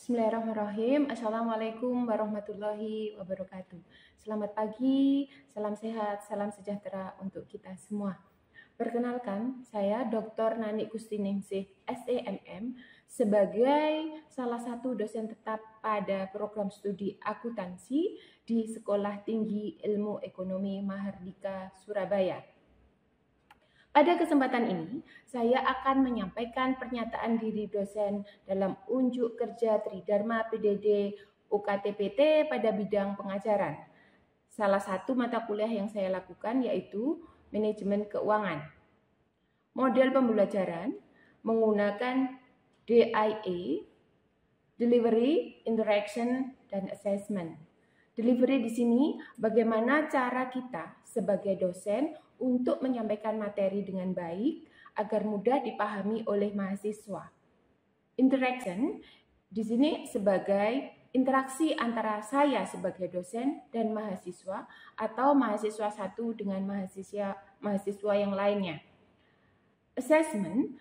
Bismillahirrahmanirrahim. Assalamualaikum warahmatullahi wabarakatuh. Selamat pagi, salam sehat, salam sejahtera untuk kita semua. Perkenalkan, saya Dr. Nani Kustiningsih, SEMM, sebagai salah satu dosen tetap pada program studi akuntansi di Sekolah Tinggi Ilmu Ekonomi Mahardika, Surabaya. Pada kesempatan ini, saya akan menyampaikan pernyataan diri dosen dalam unjuk kerja Tridharma PDD UKTPT pada bidang pengajaran. Salah satu mata kuliah yang saya lakukan yaitu manajemen keuangan. Model pembelajaran menggunakan DIA, Delivery, Interaction, dan Assessment. Delivery di sini bagaimana cara kita sebagai dosen untuk menyampaikan materi dengan baik agar mudah dipahami oleh mahasiswa. Interaction di sini sebagai interaksi antara saya sebagai dosen dan mahasiswa atau mahasiswa satu dengan mahasiswa yang lainnya. Assessment,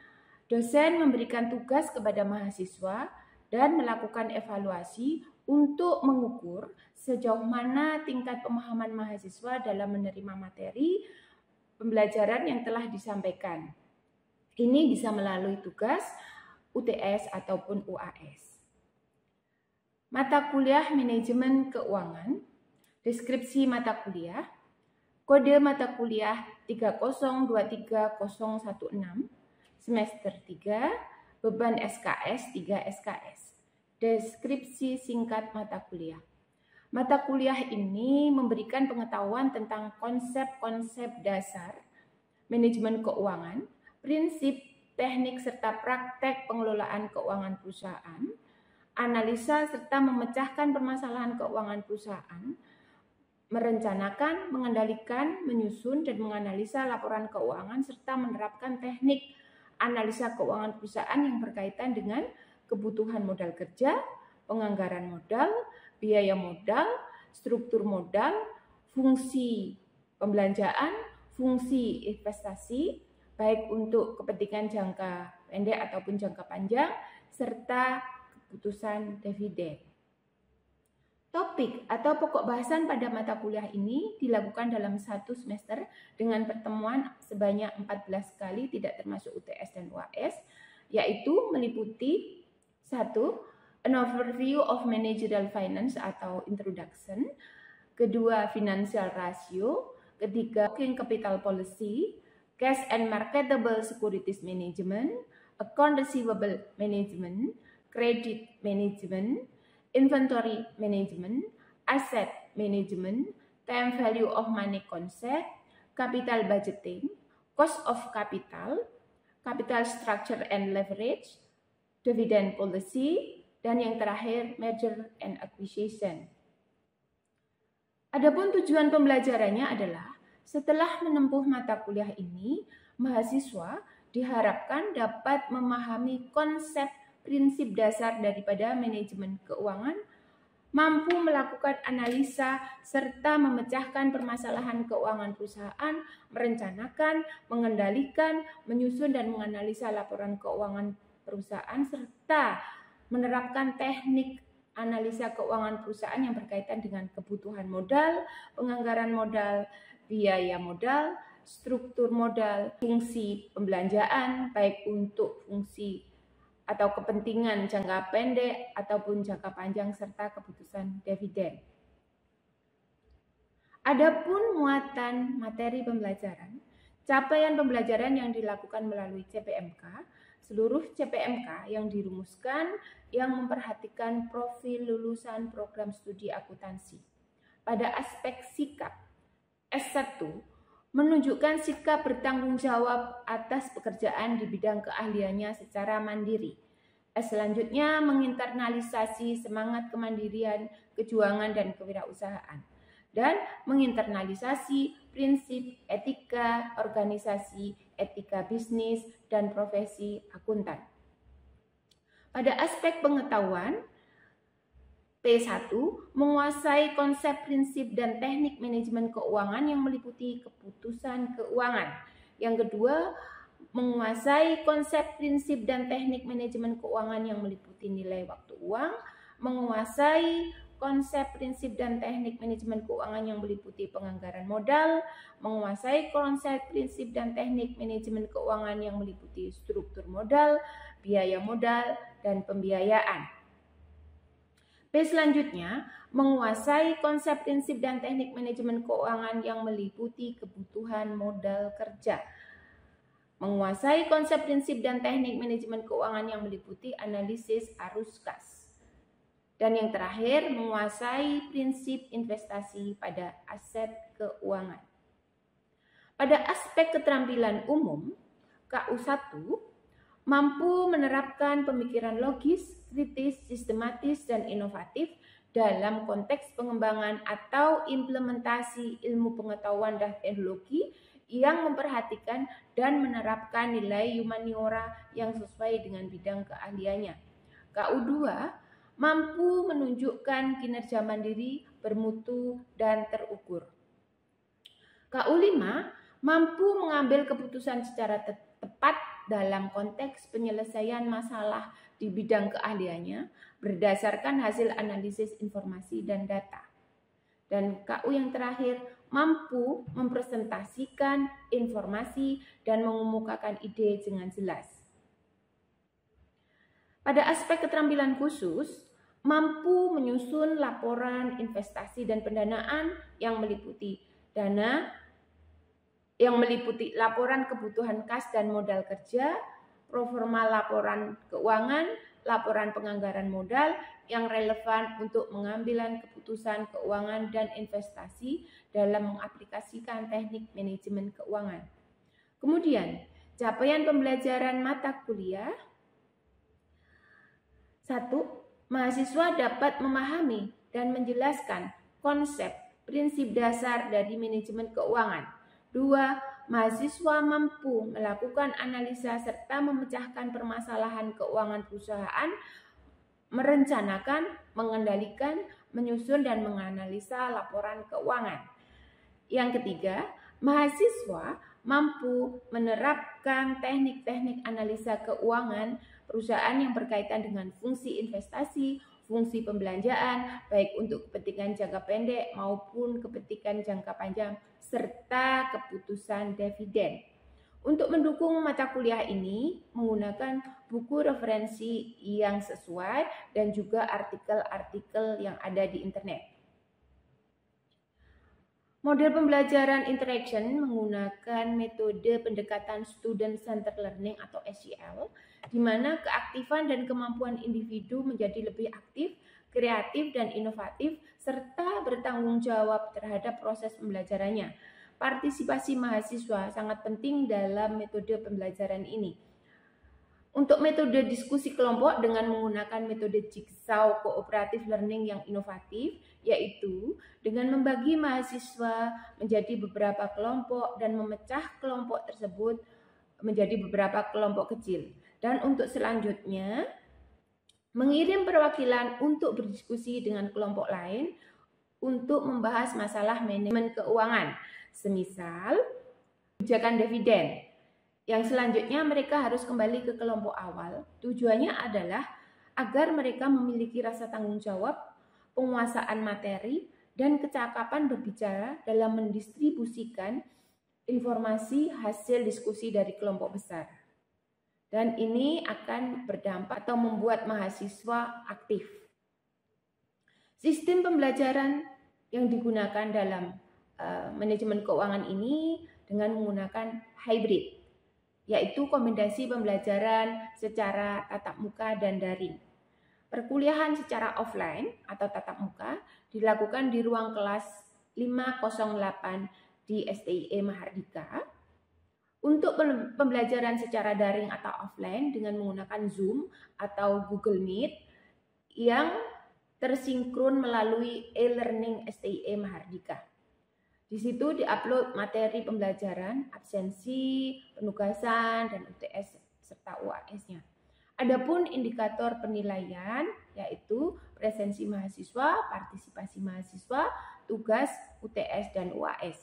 dosen memberikan tugas kepada mahasiswa dan melakukan evaluasi untuk mengukur sejauh mana tingkat pemahaman mahasiswa dalam menerima materi pembelajaran yang telah disampaikan. Ini bisa melalui tugas UTS ataupun UAS. Mata kuliah manajemen keuangan, deskripsi mata kuliah, kode mata kuliah 3023016, semester 3, beban SKS 3 SKS. Deskripsi singkat mata kuliah. Mata kuliah ini memberikan pengetahuan tentang konsep-konsep dasar manajemen keuangan, prinsip, teknik, serta praktek pengelolaan keuangan perusahaan, analisa serta memecahkan permasalahan keuangan perusahaan, merencanakan, mengendalikan, menyusun, dan menganalisa laporan keuangan, serta menerapkan teknik analisa keuangan perusahaan yang berkaitan dengan kebutuhan modal kerja, penganggaran modal, biaya modal, struktur modal, fungsi pembelanjaan, fungsi investasi, baik untuk kepentingan jangka pendek ataupun jangka panjang, serta keputusan dividen. Topik atau pokok bahasan pada mata kuliah ini dilakukan dalam satu semester dengan pertemuan sebanyak 14 kali, tidak termasuk UTS dan UAS, yaitu meliputi 1. An overview of managerial finance atau introduction, kedua financial ratio, ketiga working capital policy, cash and marketable securities management, account receivable management, credit management, inventory management, asset management, time value of money concept, capital budgeting, cost of capital, capital structure and leverage, dividend policy, dan yang terakhir, merger and acquisition. Adapun tujuan pembelajarannya adalah setelah menempuh mata kuliah ini, mahasiswa diharapkan dapat memahami konsep prinsip dasar daripada manajemen keuangan, mampu melakukan analisa serta memecahkan permasalahan keuangan perusahaan, merencanakan, mengendalikan, menyusun dan menganalisa laporan keuangan perusahaan, serta menerapkan teknik analisa keuangan perusahaan yang berkaitan dengan kebutuhan modal, penganggaran modal, biaya modal, struktur modal, fungsi pembelanjaan, baik untuk fungsi atau kepentingan jangka pendek ataupun jangka panjang, serta keputusan dividen. Adapun muatan materi pembelajaran, capaian pembelajaran yang dilakukan melalui CPMK, seluruh CPMK yang dirumuskan yang memperhatikan profil lulusan program studi akuntansi. Pada aspek sikap, S1 menunjukkan sikap bertanggung jawab atas pekerjaan di bidang keahliannya secara mandiri. Selanjutnya menginternalisasi semangat kemandirian, kejuangan, dan kewirausahaan. Dan menginternalisasi prinsip etika organisasi, etika bisnis, dan profesi akuntan. Pada aspek pengetahuan, P1 menguasai konsep, prinsip, dan teknik manajemen keuangan yang meliputi keputusan keuangan. Yang kedua, menguasai konsep, prinsip, dan teknik manajemen keuangan yang meliputi nilai waktu uang, menguasai konsep, prinsip, dan teknik manajemen keuangan yang meliputi penganggaran modal, menguasai konsep, prinsip, dan teknik manajemen keuangan yang meliputi struktur modal, biaya modal, dan pembiayaan. B selanjutnya, menguasai konsep, prinsip, dan teknik manajemen keuangan yang meliputi kebutuhan modal kerja. Menguasai konsep, prinsip, dan teknik manajemen keuangan yang meliputi analisis arus kas. Dan yang terakhir, menguasai prinsip investasi pada aset keuangan. Pada aspek keterampilan umum, KU1 mampu menerapkan pemikiran logis, kritis, sistematis, dan inovatif dalam konteks pengembangan atau implementasi ilmu pengetahuan dan teknologi yang memperhatikan dan menerapkan nilai humaniora yang sesuai dengan bidang keahliannya. KU2 mampu menunjukkan kinerja mandiri, bermutu, dan terukur. KU5 mampu mengambil keputusan secara tepat dalam konteks penyelesaian masalah di bidang keahliannya berdasarkan hasil analisis informasi dan data. Dan KU yang terakhir mampu mempresentasikan informasi dan mengemukakan ide dengan jelas. Pada aspek keterampilan khusus, mampu menyusun laporan investasi dan pendanaan yang meliputi laporan kebutuhan kas dan modal kerja, proforma laporan keuangan, laporan penganggaran modal yang relevan untuk pengambilan keputusan keuangan dan investasi dalam mengaplikasikan teknik manajemen keuangan. Kemudian, capaian pembelajaran mata kuliah. 1. Mahasiswa dapat memahami dan menjelaskan konsep, prinsip dasar dari manajemen keuangan. 2. Mahasiswa mampu melakukan analisa serta memecahkan permasalahan keuangan perusahaan, merencanakan, mengendalikan, menyusun, dan menganalisa laporan keuangan. Yang ketiga, mahasiswa mampu menerapkan teknik-teknik analisa keuangan perusahaan yang berkaitan dengan fungsi investasi, fungsi pembelanjaan, baik untuk kepentingan jangka pendek maupun kepentingan jangka panjang, serta keputusan dividen. Untuk mendukung mata kuliah ini, menggunakan buku referensi yang sesuai dan juga artikel-artikel yang ada di internet. Model pembelajaran interaction menggunakan metode pendekatan Student Centered Learning atau SCL, di mana keaktifan dan kemampuan individu menjadi lebih aktif, kreatif, dan inovatif, serta bertanggung jawab terhadap proses pembelajarannya. Partisipasi mahasiswa sangat penting dalam metode pembelajaran ini. Untuk metode diskusi kelompok dengan menggunakan metode jigsaw cooperative learning yang inovatif, yaitu dengan membagi mahasiswa menjadi beberapa kelompok dan memecah kelompok tersebut menjadi beberapa kelompok kecil. Dan untuk selanjutnya, mengirim perwakilan untuk berdiskusi dengan kelompok lain untuk membahas masalah manajemen keuangan. Semisal, kebijakan dividen. Yang selanjutnya mereka harus kembali ke kelompok awal. Tujuannya adalah agar mereka memiliki rasa tanggung jawab, penguasaan materi, dan kecakapan berbicara dalam mendistribusikan informasi hasil diskusi dari kelompok besar. Dan ini akan berdampak atau membuat mahasiswa aktif. Sistem pembelajaran yang digunakan dalam manajemen keuangan ini dengan menggunakan hybrid, yaitu kombinasi pembelajaran secara tatap muka dan daring. Perkuliahan secara offline atau tatap muka dilakukan di ruang kelas 508 di STIE Mahardika. Untuk pembelajaran secara daring atau offline dengan menggunakan Zoom atau Google Meet yang tersinkron melalui e-learning STIE Mahardika. Di situ diupload materi pembelajaran, absensi, penugasan, dan UTS serta UAS-nya. Adapun indikator penilaian yaitu presensi mahasiswa, partisipasi mahasiswa, tugas, UTS, dan UAS.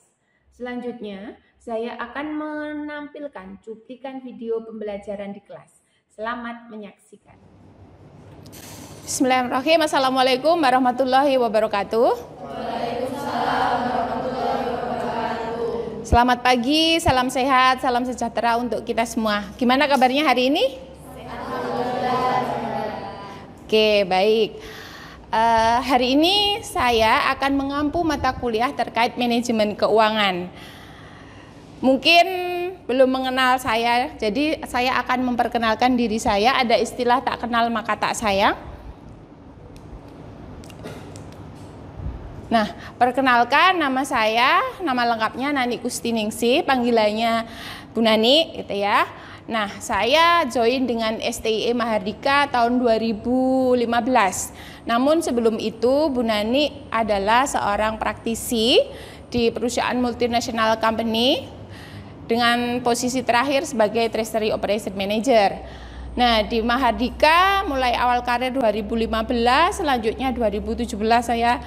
Selanjutnya, saya akan menampilkan cuplikan video pembelajaran di kelas. Selamat menyaksikan. Bismillahirrahmanirrahim. Assalamualaikum warahmatullahi wabarakatuh. Waalaikumsalam warahmatullahi wabarakatuh. Selamat pagi, salam sehat, salam sejahtera untuk kita semua. Gimana kabarnya hari ini? Alhamdulillah. Oke, baik. Hari ini saya akan mengampu mata kuliah terkait manajemen keuangan. Mungkin belum mengenal saya, jadi saya akan memperkenalkan diri saya. Ada istilah tak kenal maka tak sayang. Nah, perkenalkan nama saya, nama lengkapnya Nani Kustiningsih, panggilannya Bu Nani gitu ya. Nah, saya join dengan STIE Mahardika tahun 2015. Namun sebelum itu Bu Nani adalah seorang praktisi di perusahaan multinational company dengan posisi terakhir sebagai Treasury Operation Manager. Nah, di Mahardika mulai awal karir 2015, selanjutnya 2017 saya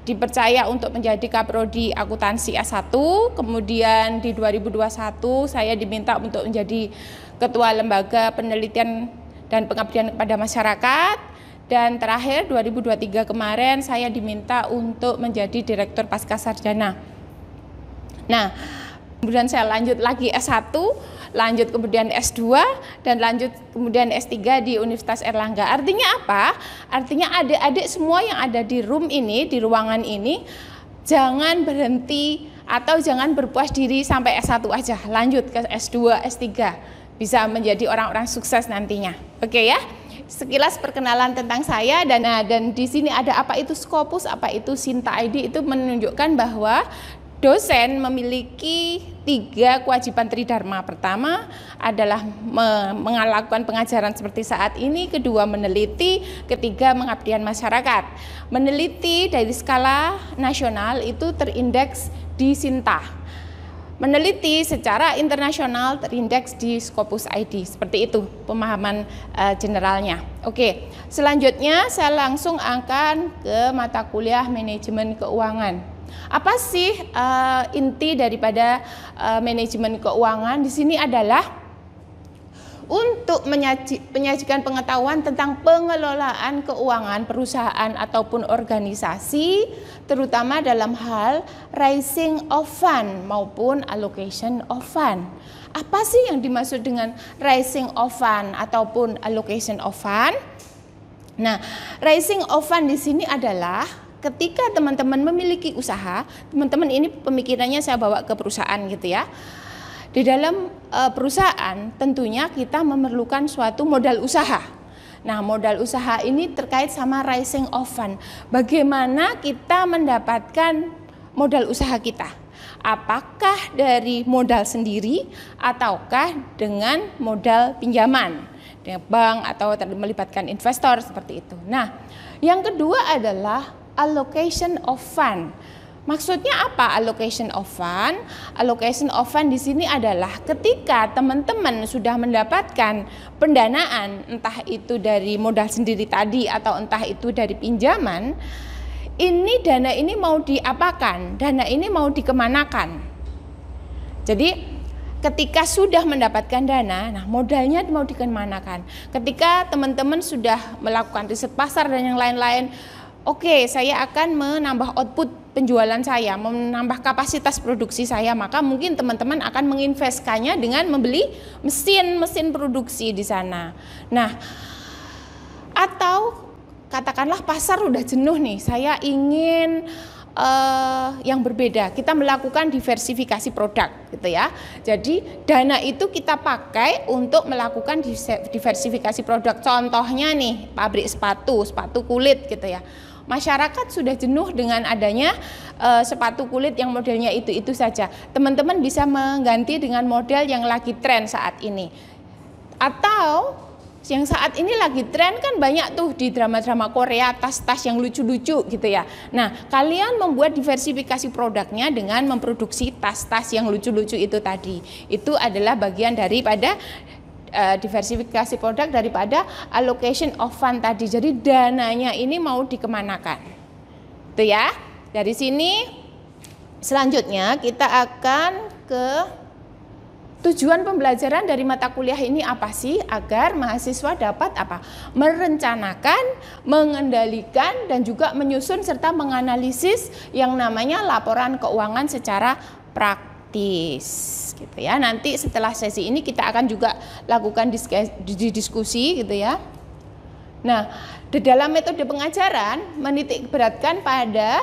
dipercaya untuk menjadi Kaprodi Akuntansi S1, kemudian di 2021 saya diminta untuk menjadi Ketua Lembaga Penelitian dan Pengabdian kepada Masyarakat, dan terakhir 2023 kemarin saya diminta untuk menjadi Direktur Pascasarjana. Nah, kemudian saya lanjut lagi S1, lanjut kemudian S2, dan lanjut kemudian S3 di Universitas Airlangga. Artinya apa? Artinya adik-adik semua yang ada di room ini, di ruangan ini, jangan berhenti atau jangan berpuas diri sampai S1 aja, lanjut ke S2, S3, bisa menjadi orang-orang sukses nantinya. Oke ya? Sekilas perkenalan tentang saya, dan di sini ada apa itu Scopus, apa itu Sinta ID, itu menunjukkan bahwa dosen memiliki 3 kewajiban tridharma. Pertama adalah melakukan pengajaran seperti saat ini, kedua meneliti, ketiga pengabdian masyarakat. Meneliti dari skala nasional itu terindeks di Sinta. Meneliti secara internasional terindeks di Scopus ID. Seperti itu pemahaman generalnya. Oke, selanjutnya saya langsung akan ke mata kuliah manajemen keuangan. Apa sih inti daripada manajemen keuangan? Di sini adalah untuk menyajikan pengetahuan tentang pengelolaan keuangan perusahaan ataupun organisasi, terutama dalam hal raising of fund maupun allocation of fund. Apa sih yang dimaksud dengan raising of fund ataupun allocation of fund? Nah, raising of fund di sini adalah ketika teman-teman memiliki usaha, teman-teman ini pemikirannya saya bawa ke perusahaan gitu ya. Di dalam perusahaan tentunya kita memerlukan suatu modal usaha. Nah, modal usaha ini terkait sama raising of fund. Bagaimana kita mendapatkan modal usaha kita? Apakah dari modal sendiri ataukah dengan modal pinjaman dengan bank atau melibatkan investor seperti itu. Nah, yang kedua adalah allocation of fund. Maksudnya apa allocation of fund? Allocation of fund di sini adalah ketika teman-teman sudah mendapatkan pendanaan, entah itu dari modal sendiri tadi atau entah itu dari pinjaman, ini dana ini mau diapakan? Dana ini mau dikemanakan? Jadi ketika sudah mendapatkan dana, nah modalnya mau dikemanakan? Ketika teman-teman sudah melakukan riset pasar dan yang lain-lain, oke, saya akan menambah output penjualan saya, menambah kapasitas produksi saya, maka mungkin teman-teman akan menginvestkannya dengan membeli mesin produksi di sana. Nah, atau katakanlah pasar udah jenuh nih, saya ingin yang berbeda. Kita melakukan diversifikasi produk gitu ya. Jadi dana itu kita pakai untuk melakukan diversifikasi produk. Contohnya nih, pabrik sepatu kulit gitu ya. Masyarakat sudah jenuh dengan adanya sepatu kulit yang modelnya itu saja. Teman-teman bisa mengganti dengan model yang lagi tren saat ini. Atau yang saat ini lagi tren kan banyak tuh di drama-drama Korea, tas-tas yang lucu-lucu gitu ya. Nah, kalian membuat diversifikasi produknya dengan memproduksi tas-tas yang lucu-lucu itu tadi. Itu adalah bagian daripada diversifikasi produk daripada allocation of fund tadi. Jadi dananya ini mau dikemanakan. Itu ya. Dari sini Selanjutnya kita akan ke tujuan pembelajaran dari mata kuliah ini apa sih, agar mahasiswa dapat apa? Merencanakan, mengendalikan, dan juga menyusun serta menganalisis yang namanya laporan keuangan secara praktis gitu ya. Nanti setelah sesi ini kita akan juga lakukan diskusi gitu ya. Nah, di dalam metode pengajaran menitik beratkan pada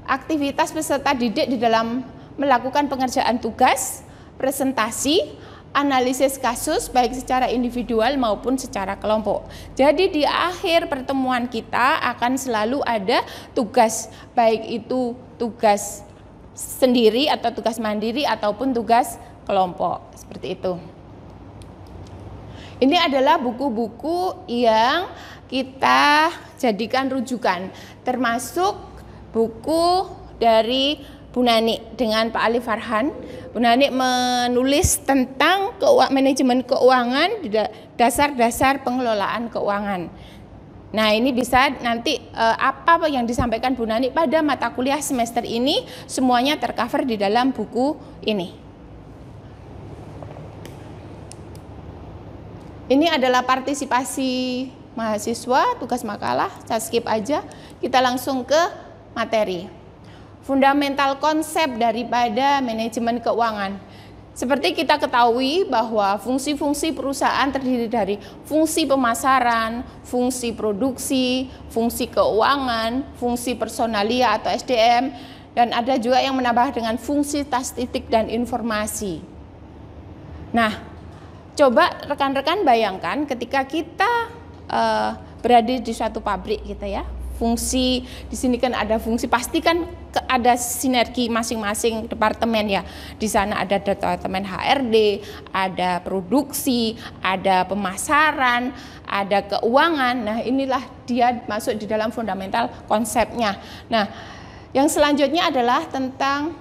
aktivitas peserta didik di dalam melakukan pengerjaan tugas, presentasi, analisis kasus baik secara individual maupun secara kelompok. Jadi di akhir pertemuan kita akan selalu ada tugas, baik itu tugas sendiri atau tugas mandiri ataupun tugas kelompok, seperti itu. Ini adalah buku-buku yang kita jadikan rujukan, termasuk buku dari Bu Nani dengan Pak Ali Farhan. Bu Nani menulis tentang manajemen keuangan, dasar-dasar pengelolaan keuangan. Nah, ini bisa nanti apa yang disampaikan Bu Nani pada mata kuliah semester ini semuanya tercover di dalam buku ini. Ini adalah partisipasi mahasiswa, tugas makalah, saya skip aja. Kita langsung ke materi. Fundamental konsep daripada manajemen keuangan. Seperti kita ketahui bahwa fungsi-fungsi perusahaan terdiri dari fungsi pemasaran, fungsi produksi, fungsi keuangan, fungsi personalia atau SDM, dan ada juga yang menambah dengan fungsi tas titik dan informasi. Nah, coba rekan-rekan bayangkan ketika kita berada di suatu pabrik gitu ya. Fungsi di sini kan ada fungsi, pasti kan ada sinergi masing-masing departemen ya. Di sana ada departemen HRD, ada produksi, ada pemasaran, ada keuangan. Nah, inilah dia masuk di dalam fundamental konsepnya. Nah, yang selanjutnya adalah tentang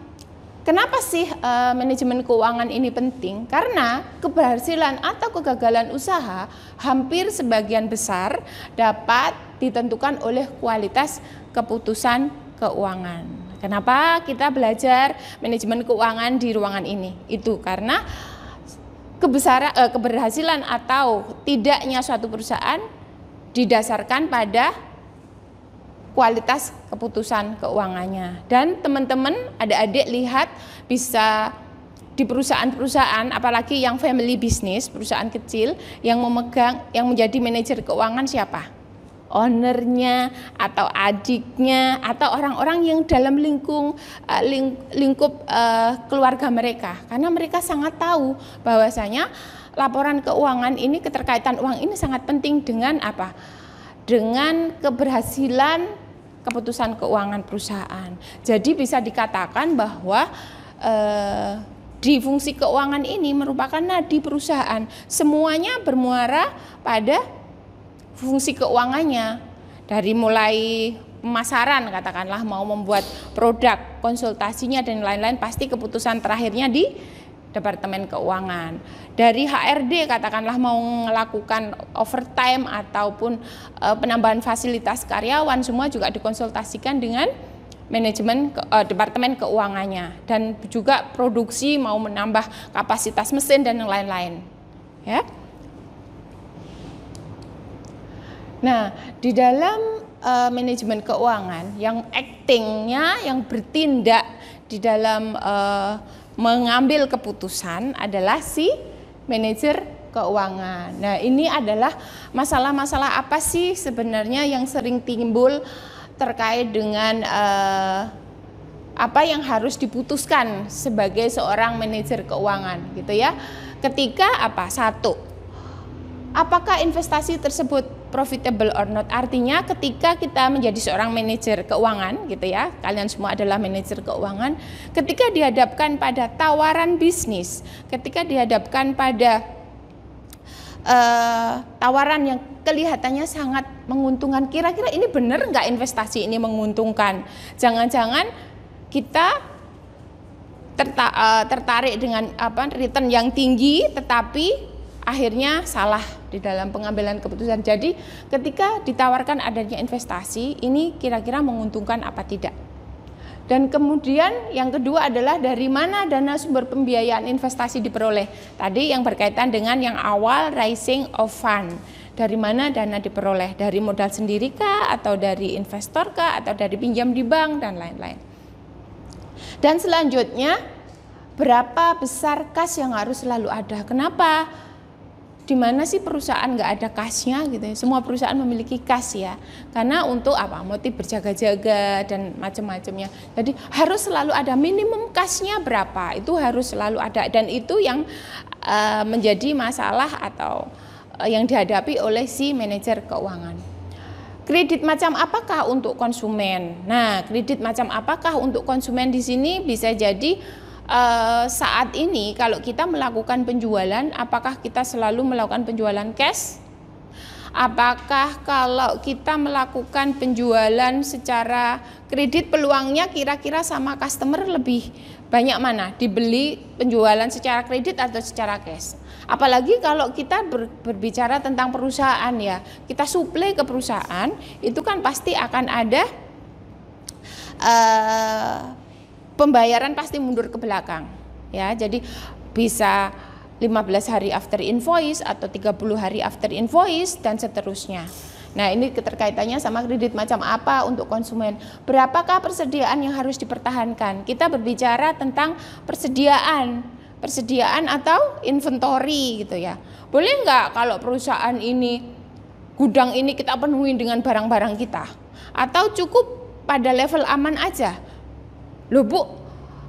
kenapa sih manajemen keuangan ini penting? Karena keberhasilan atau kegagalan usaha hampir sebagian besar dapat ditentukan oleh kualitas keputusan keuangan. Kenapa kita belajar manajemen keuangan di ruangan ini? Itu karena keberhasilan atau tidaknya suatu perusahaan didasarkan pada kualitas keputusan keuangannya. Dan teman-teman, adik-adik lihat bisa di perusahaan-perusahaan, apalagi yang family business, perusahaan kecil yang memegang, yang menjadi manajer keuangan siapa? Ownernya atau adiknya atau orang-orang yang dalam lingkup keluarga mereka, karena mereka sangat tahu bahwasanya laporan keuangan ini, keterkaitan uang ini sangat penting dengan apa? Dengan keberhasilan keputusan keuangan perusahaan. Jadi bisa dikatakan bahwa di fungsi keuangan ini merupakan nadi perusahaan. Semuanya bermuara pada fungsi keuangannya, dari mulai pemasaran katakanlah mau membuat produk, konsultasinya dan lain-lain, pasti keputusan terakhirnya di Departemen Keuangan. Dari HRD katakanlah mau melakukan overtime ataupun penambahan fasilitas karyawan, semua juga dikonsultasikan dengan manajemen Departemen Keuangannya. Dan juga produksi mau menambah kapasitas mesin dan yang lain-lain. Ya. Nah, di dalam manajemen keuangan yang actingnya, yang bertindak di dalam mengambil keputusan adalah si manajer keuangan. Nah, ini adalah masalah-masalah apa sih sebenarnya yang sering timbul terkait dengan apa yang harus diputuskan sebagai seorang manajer keuangan gitu ya. Ketika apa? Satu, apakah investasi tersebut profitable or not? Artinya ketika kita menjadi seorang manajer keuangan gitu ya, kalian semua adalah manajer keuangan, ketika dihadapkan pada tawaran bisnis, ketika dihadapkan pada tawaran yang kelihatannya sangat menguntungkan, kira-kira ini benar nggak investasi ini menguntungkan? Jangan-jangan kita tertarik dengan return yang tinggi, tetapi akhirnya salah di dalam pengambilan keputusan. Jadi ketika ditawarkan adanya investasi, ini kira-kira menguntungkan apa tidak? Dan kemudian yang kedua adalah dari mana dana sumber pembiayaan investasi diperoleh. Tadi yang berkaitan dengan yang awal, raising of fund. Dari mana dana diperoleh? Dari modal sendiri kah, atau dari investor kah, atau dari pinjam di bank, dan lain-lain. Dan selanjutnya, berapa besar kas yang harus selalu ada? Kenapa? Di mana sih perusahaan nggak ada kasnya gitu ya? Semua perusahaan memiliki kas ya, karena untuk apa? Motif berjaga-jaga dan macam-macamnya. Jadi harus selalu ada, minimum kasnya berapa, itu harus selalu ada, dan itu yang menjadi masalah atau yang dihadapi oleh si manajer keuangan. Kredit macam apakah untuk konsumen? Nah, kredit macam apakah untuk konsumen di sini bisa jadi saat ini kalau kita melakukan penjualan, apakah kita selalu melakukan penjualan cash? Apakah kalau kita melakukan penjualan secara kredit peluangnya kira-kira sama customer lebih banyak mana? Dibeli penjualan secara kredit atau secara cash? Apalagi kalau kita berbicara tentang perusahaan ya, kita suplai ke perusahaan, itu kan pasti akan ada pembayaran pasti mundur ke belakang ya. Jadi bisa 15 hari after invoice atau 30 hari after invoice dan seterusnya. Nah, ini keterkaitannya sama kredit macam apa untuk konsumen. Berapakah persediaan yang harus dipertahankan? Kita berbicara tentang persediaan atau inventory gitu ya. Boleh nggak kalau perusahaan ini, gudang ini kita penuhi dengan barang-barang kita? Atau cukup pada level aman aja? Loh Bu,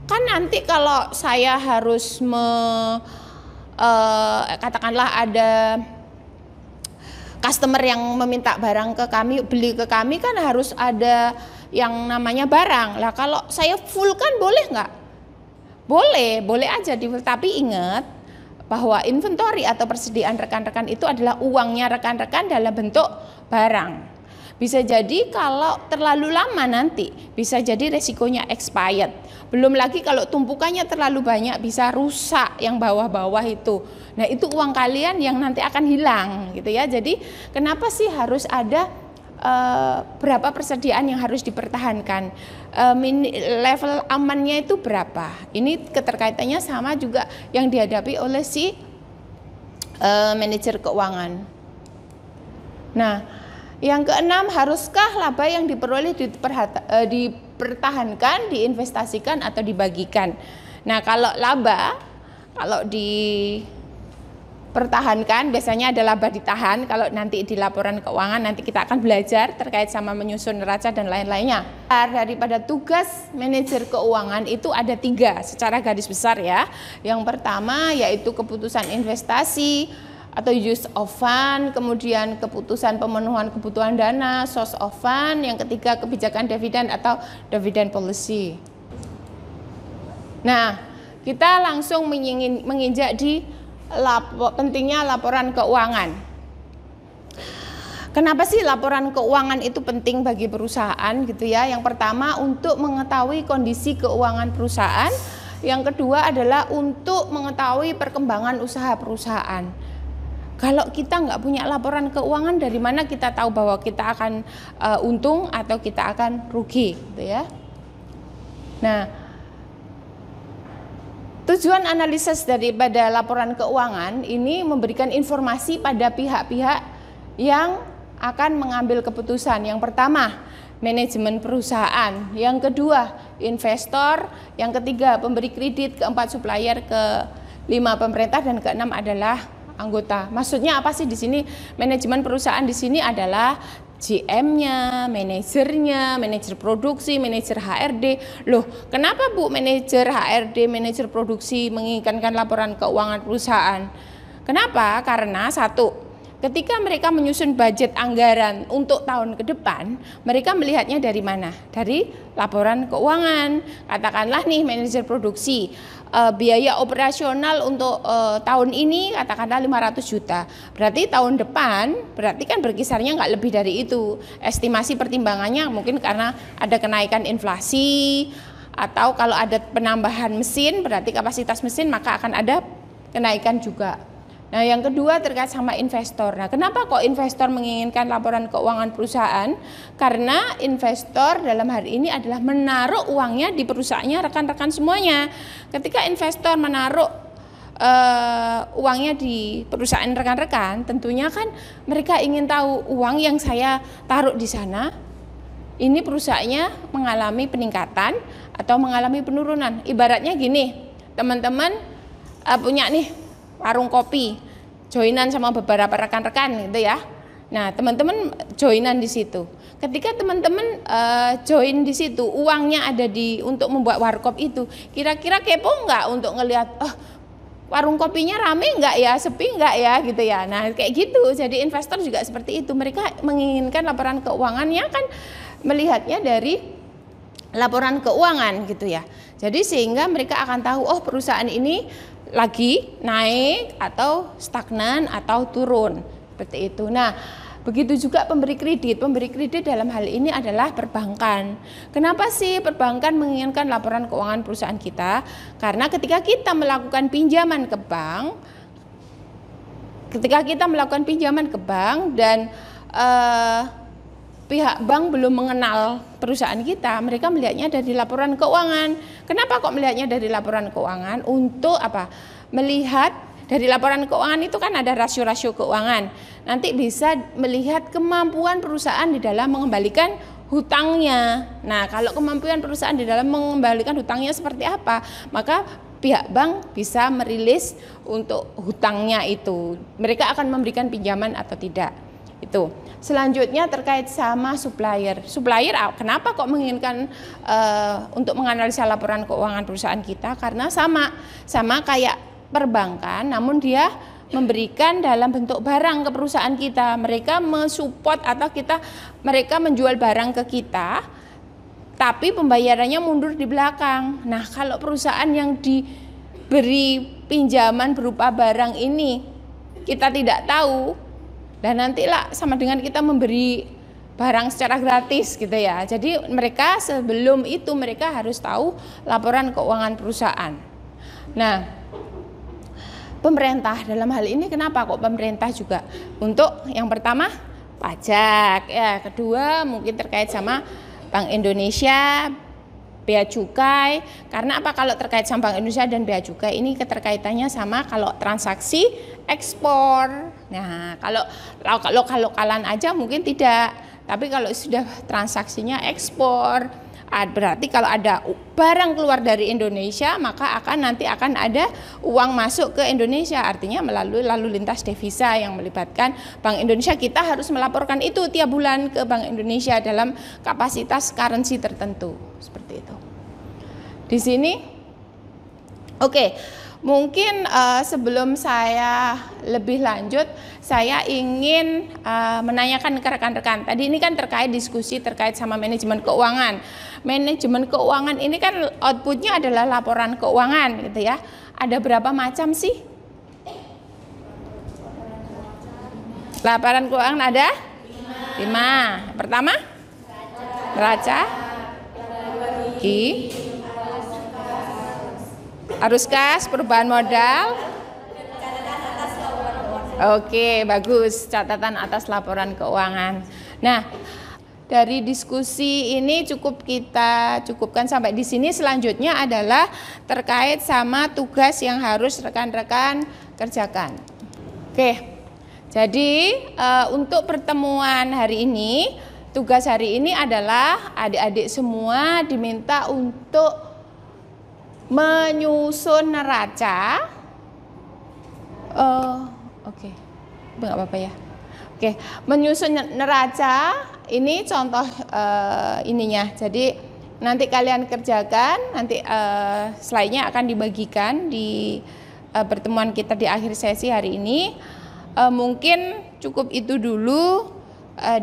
kan nanti kalau saya harus katakanlah ada customer yang meminta barang ke kami, beli ke kami, kan harus ada yang namanya barang. Lah kalau saya full kan boleh nggak? Boleh aja di full, tapi ingat bahwa inventory atau persediaan rekan-rekan itu adalah uangnya rekan-rekan dalam bentuk barang. Bisa jadi kalau terlalu lama nanti, bisa jadi resikonya expired. Belum lagi kalau tumpukannya terlalu banyak bisa rusak yang bawah-bawah itu. Nah, itu uang kalian yang nanti akan hilang gitu ya. Jadi kenapa sih harus ada berapa persediaan yang harus dipertahankan? Level amannya itu berapa? Ini keterkaitannya sama juga yang dihadapi oleh si manajer keuangan. Nah, yang keenam, haruskah laba yang diperoleh dipertahankan, diinvestasikan atau dibagikan? Nah, kalau laba, kalau dipertahankan biasanya ada laba ditahan. Kalau nanti di laporan keuangan nanti kita akan belajar terkait sama menyusun neraca dan lain-lainnya. Daripada tugas manajer keuangan itu ada 3 secara garis besar ya. Yang pertama yaitu keputusan investasi atau use of fund, kemudian keputusan pemenuhan kebutuhan dana, source of fund, yang ketiga kebijakan dividen atau dividend policy. Nah, kita langsung menginjak di pentingnya laporan keuangan. Kenapa sih laporan keuangan itu penting bagi perusahaan gitu ya? Yang pertama untuk mengetahui kondisi keuangan perusahaan, yang kedua adalah untuk mengetahui perkembangan usaha perusahaan. Kalau kita nggak punya laporan keuangan, dari mana kita tahu bahwa kita akan untung atau kita akan rugi, gitu ya? Nah, tujuan analisis daripada laporan keuangan ini memberikan informasi pada pihak-pihak yang akan mengambil keputusan. Yang pertama, manajemen perusahaan. Yang kedua, investor. Yang ketiga, pemberi kredit. Keempat, supplier. Kelima, pemerintah. Dan keenam adalah anggota. Maksudnya apa sih di sini? Manajemen perusahaan di sini adalah GM-nya, manajernya, manajer produksi, manajer HRD. Loh, kenapa Bu manajer HRD, manajer produksi menginginkan laporan keuangan perusahaan? Kenapa? Karena satu, ketika mereka menyusun budget anggaran untuk tahun ke depan, mereka melihatnya dari mana? Dari laporan keuangan. Katakanlah nih manajer produksi, biaya operasional untuk tahun ini katakanlah 500 juta. Berarti tahun depan berarti kan berkisarnya nggak lebih dari itu. Estimasi pertimbangannya mungkin karena ada kenaikan inflasi, atau kalau ada penambahan mesin berarti kapasitas mesin maka akan ada kenaikan juga. Nah, yang kedua terkait sama investor. Nah, kenapa kok investor menginginkan laporan keuangan perusahaan? Karena investor dalam hari ini adalah menaruh uangnya di perusahaannya rekan-rekan semuanya. Ketika investor menaruh uangnya di perusahaan rekan-rekan, tentunya kan mereka ingin tahu uang yang saya taruh di sana, ini perusahaannya mengalami peningkatan atau mengalami penurunan. Ibaratnya gini, teman-teman punya nih warung kopi, joinan sama beberapa rekan-rekan gitu ya. Nah, teman-teman joinan di situ. Ketika teman-teman join di situ, uangnya ada untuk membuat warkop itu. Kira-kira kepo nggak untuk ngelihat, warung kopinya rame nggak ya, sepi nggak ya, gitu ya. Nah, kayak gitu. Jadi investor juga seperti itu. Mereka menginginkan laporan keuangannya kan melihatnya dari laporan keuangan gitu ya. Jadi sehingga mereka akan tahu, oh perusahaan ini lagi naik atau stagnan atau turun seperti itu. Nah, begitu juga pemberi kredit. Pemberi kredit dalam hal ini adalah perbankan. Kenapa sih perbankan menginginkan laporan keuangan perusahaan kita? Karena ketika kita melakukan pinjaman ke bank, dan pihak bank belum mengenal perusahaan kita, mereka melihatnya dari laporan keuangan. Kenapa kok melihatnya dari laporan keuangan? Untuk apa? Melihat dari laporan keuangan itu kan ada rasio-rasio keuangan. Nanti bisa melihat kemampuan perusahaan di dalam mengembalikan hutangnya. Nah, kalau kemampuan perusahaan di dalam mengembalikan hutangnya seperti apa, maka pihak bank bisa merilis untuk hutangnya itu. Mereka akan memberikan pinjaman atau tidak. Itu. Selanjutnya terkait sama supplier. Supplier kenapa kok menginginkan untuk menganalisa laporan keuangan perusahaan kita? Karena sama kayak perbankan, namun dia memberikan dalam bentuk barang ke perusahaan kita. Mereka mensupport atau mereka menjual barang ke kita, tapi pembayarannya mundur di belakang. Nah, kalau perusahaan yang diberi pinjaman berupa barang ini kita tidak tahu, dan nantilah sama dengan kita memberi barang secara gratis gitu ya. Jadi mereka sebelum itu mereka harus tahu laporan keuangan perusahaan. Nah, pemerintah dalam hal ini kenapa kok pemerintah juga? Untuk yang pertama pajak, ya kedua mungkin terkait sama Bank Indonesia, Bea Cukai. Karena apa? Kalau terkait sama Bank Indonesia dan Bea Cukai ini keterkaitannya sama kalau transaksi ekspor. Nah, kalau lokalan aja mungkin tidak, tapi kalau sudah transaksinya ekspor, berarti kalau ada barang keluar dari Indonesia maka nanti akan ada uang masuk ke Indonesia, artinya melalui lalu lintas devisa yang melibatkan Bank Indonesia. Kita harus melaporkan itu tiap bulan ke Bank Indonesia dalam kapasitas currency tertentu, seperti itu. Di sini, oke. Mungkin sebelum saya lebih lanjut, saya ingin menanyakan ke rekan-rekan. Tadi ini kan diskusi terkait sama manajemen keuangan. Manajemen keuangan ini kan outputnya adalah laporan keuangan gitu ya. Ada berapa macam sih? Laporan keuangan ada? 5. Pertama? Neraca. Arus kas, perubahan modal. Oke, bagus. Catatan atas laporan keuangan. Nah, dari diskusi ini kita cukupkan sampai di sini. Selanjutnya adalah terkait sama tugas yang harus rekan-rekan kerjakan. Oke, jadi untuk pertemuan hari ini, tugas hari ini adalah adik-adik semua diminta untuk menyusun neraca. Oke. Enggak apa-apa ya. Oke, menyusun neraca ini contoh ininya. Jadi nanti kalian kerjakan, nanti slide-nya akan dibagikan di pertemuan kita di akhir sesi hari ini. Mungkin cukup itu dulu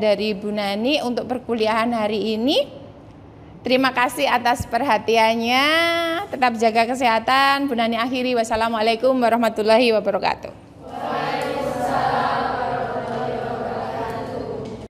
dari Bu Nani untuk perkuliahan hari ini. Terima kasih atas perhatiannya. Tetap jaga kesehatan. Bu Nani akhiri. Wassalamualaikum warahmatullahi wabarakatuh.